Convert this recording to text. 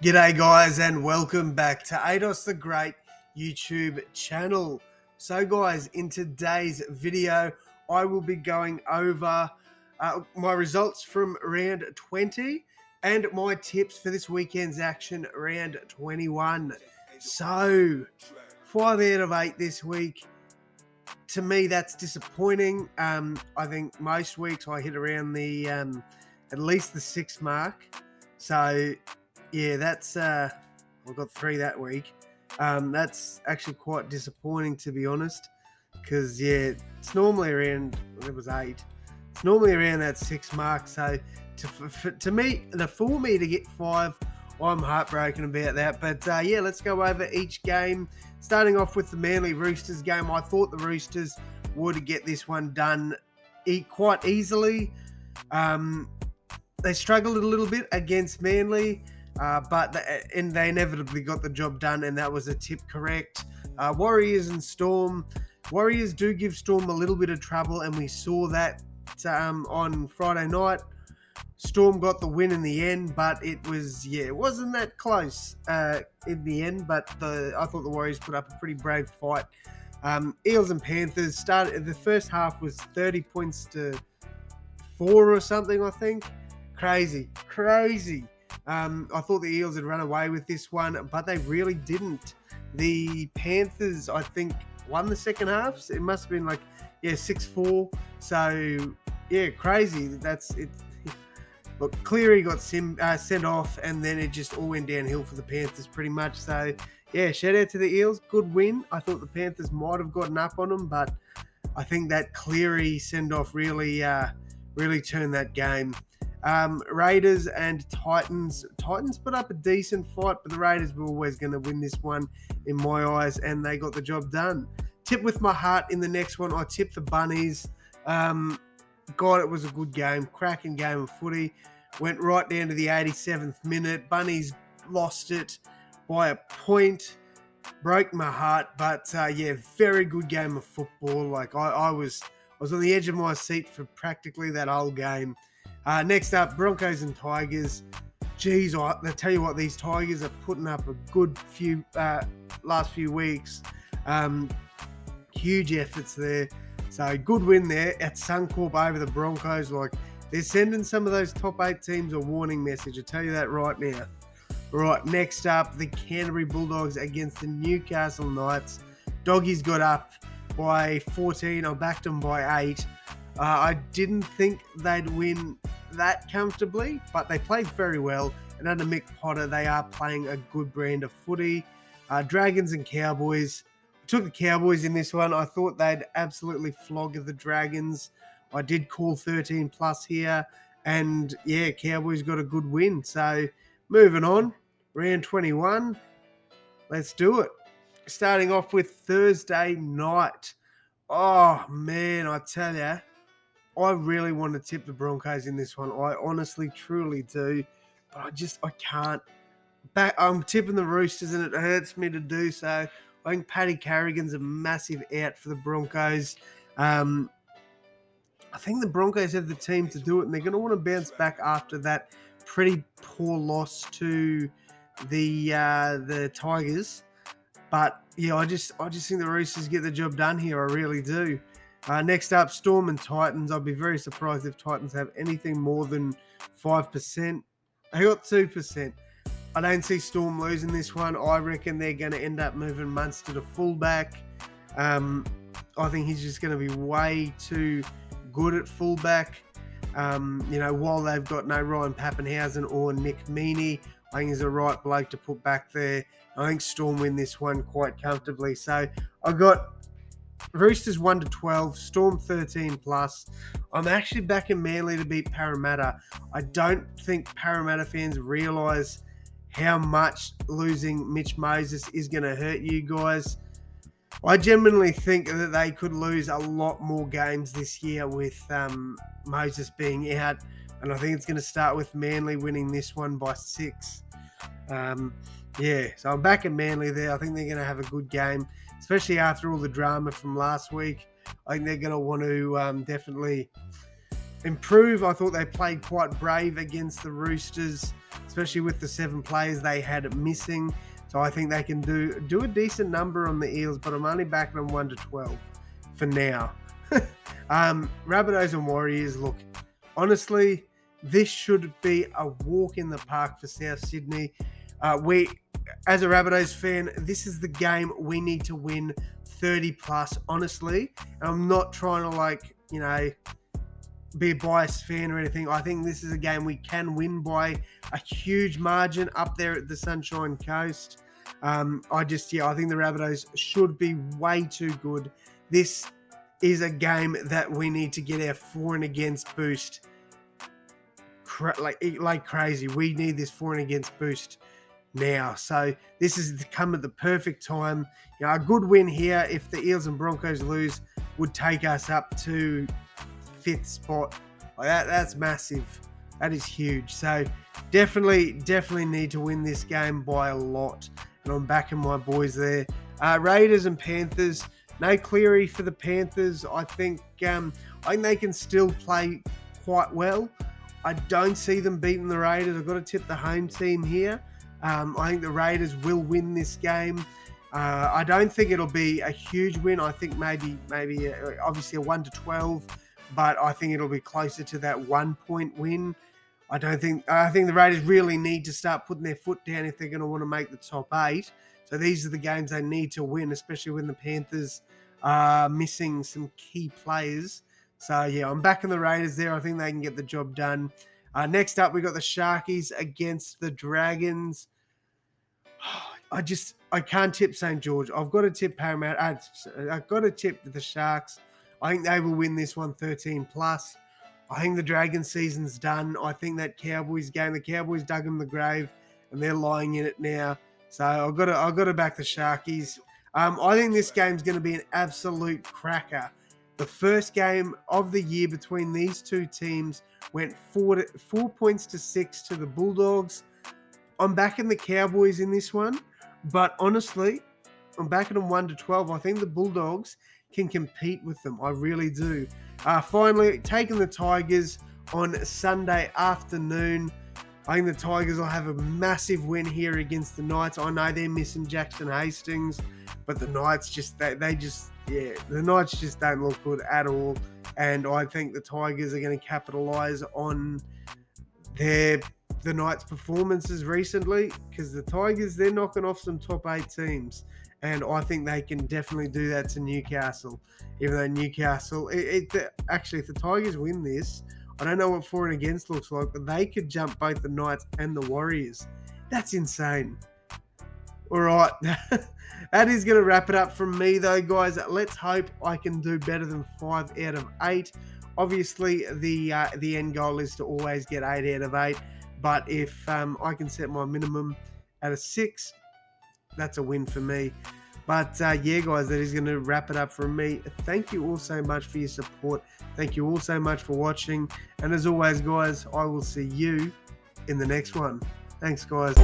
G'day guys and welcome back to AdosTheGreat YouTube channel. So guys, in today's video, I will be going over my results from round 20 and my tips for this weekend's action, round 21. So, 5 out of 8 this week. To me, that's disappointing. I think most weeks I hit around the at least the 6 mark. So yeah, that's I got 3 that week. That's actually quite disappointing, to be honest, because yeah, it's normally around. It was 8. It's normally around that 6 mark. So to me, for me to get 5, I'm heartbroken about that. But yeah, let's go over each game. Starting off with the Manly Roosters game, I thought the Roosters would get this one done quite easily. They struggled a little bit against Manly. But they inevitably got the job done, and that was a tip correct. Warriors and Storm. Warriors do give Storm a little bit of trouble, and we saw that on Friday night. Storm got the win in the end, but it wasn't that close in the end. But I thought the Warriors put up a pretty brave fight. Eels and Panthers started. The first half was 30 points to 4 or something, I think. Crazy. I thought the Eels had run away with this one, but they really didn't. The Panthers, I think, won the second half. So it must have been 6-4. So yeah, crazy. That's it. Look, Cleary got sent off, and then it just all went downhill for the Panthers pretty much. So yeah, shout out to the Eels. Good win. I thought the Panthers might have gotten up on them, but I think that Cleary send off really turned that game. Raiders and Titans. Titans put up a decent fight, but the Raiders were always going to win this one in my eyes, and they got the job done. Tip with my heart in the next one. I tipped the Bunnies. God, it was a good game. Cracking game of footy. Went right down to the 87th minute. Bunnies lost it by a point. Broke my heart, but yeah, very good game of football. Like I was on the edge of my seat for practically that whole game. Next up, Broncos and Tigers. Geez, I tell you what, these Tigers are putting up a good few last few weeks. Huge efforts there. So good win there at Suncorp over the Broncos. Like, they're sending some of those top 8 teams a warning message. I tell you that right now. Right, next up, the Canterbury Bulldogs against the Newcastle Knights. Doggies got up by 14. I backed them by 8. I didn't think they'd win that comfortably, but they played very well. And under Mick Potter, they are playing a good brand of footy. Dragons and Cowboys. Took the Cowboys in this one. I thought they'd absolutely flog the Dragons. I did call 13 plus here. And yeah, Cowboys got a good win. So moving on, round 21. Let's do it. Starting off with Thursday night. Oh, man, I tell you, I really want to tip the Broncos in this one. I honestly, truly do. But I can't. I'm tipping the Roosters, and it hurts me to do so. I think Paddy Carrigan's a massive out for the Broncos. I think the Broncos have the team to do it, and they're going to want to bounce back after that pretty poor loss to the Tigers. But yeah, I just think the Roosters get the job done here. I really do. Next up, Storm and Titans. I'd be very surprised if Titans have anything more than 5%. They got 2%. I don't see Storm losing this one. I reckon they're going to end up moving Munster to fullback. I think he's just going to be way too good at fullback. While they've got no Ryan Pappenhausen or Nick Meaney, I think he's the right bloke to put back there. I think Storm win this one quite comfortably. So I got Roosters 1-12, Storm 13 plus. I'm actually backing Manly to beat Parramatta. I don't think Parramatta fans realise how much losing Mitch Moses is going to hurt you guys. I genuinely think that they could lose a lot more games this year with Moses being out, and I think it's going to start with Manly winning this one by 6. So I'm backing Manly there. I think they're going to have a good game, especially after all the drama from last week. I think they're going to want to definitely improve. I thought they played quite brave against the Roosters, especially with the 7 players they had missing. So I think they can do a decent number on the Eels, but I'm only backing them 1-12 for now. Rabbitohs and Warriors, look, honestly, this should be a walk in the park for South Sydney. As a Rabbitohs fan, this is the game we need to win 30 plus, honestly. And I'm not trying to be a biased fan or anything. I think this is a game we can win by a huge margin up there at the Sunshine Coast. I think the Rabbitohs should be way too good. This is a game that we need to get our for and against boost like crazy. We need this for and against boost now. So this is come at the perfect time. A good win here, if the Eels and Broncos lose, would take us up to 5th spot. That's massive. That is huge. So definitely need to win this game by a lot. And I'm backing my boys there. Raiders and Panthers. No Cleary for the Panthers. I think they can still play quite well. I don't see them beating the Raiders. I've got to tip the home team here. I think the Raiders will win this game. I don't think it'll be a huge win. I think maybe obviously a 1-12, but I think it'll be closer to that 1-point win. I think the Raiders really need to start putting their foot down if they're going to want to make the top 8. So these are the games they need to win, especially when the Panthers are missing some key players. So, yeah, I'm backing the Raiders there. I think they can get the job done. Next up, we got the Sharkies against the Dragons. I can't tip St. George. I've got to tip Paramount. I've got to tip the Sharks. I think they will win this one 13 plus. I think the Dragon season's done. I think that Cowboys game, the Cowboys dug them the grave, and they're lying in it now. So I've got to back the Sharkies. I think this game's going to be an absolute cracker. The first game of the year between these two teams went 4 points to 6 to the Bulldogs. I'm backing the Cowboys in this one, but honestly, I'm backing them 1-12. I think the Bulldogs can compete with them. I really do. Finally, taking the Tigers on Sunday afternoon. I think the Tigers will have a massive win here against the Knights. I know they're missing Jackson Hastings, but the Knights the Knights just don't look good at all. And I think the Tigers are going to capitalise on the Knights' performances recently, because the Tigers, they're knocking off some top 8 teams. And I think they can definitely do that to Newcastle. Even though Newcastle, actually, if the Tigers win this, I don't know what for and against looks like, but they could jump both the Knights and the Warriors. That's insane. All right. That is going to wrap it up from me, though, guys. Let's hope I can do better than 5 out of 8. Obviously, the end goal is to always get 8 out of 8. But if I can set my minimum at a 6, that's a win for me. But yeah, guys, that is going to wrap it up from me. Thank you all so much for your support. Thank you all so much for watching. And as always, guys, I will see you in the next one. Thanks, guys.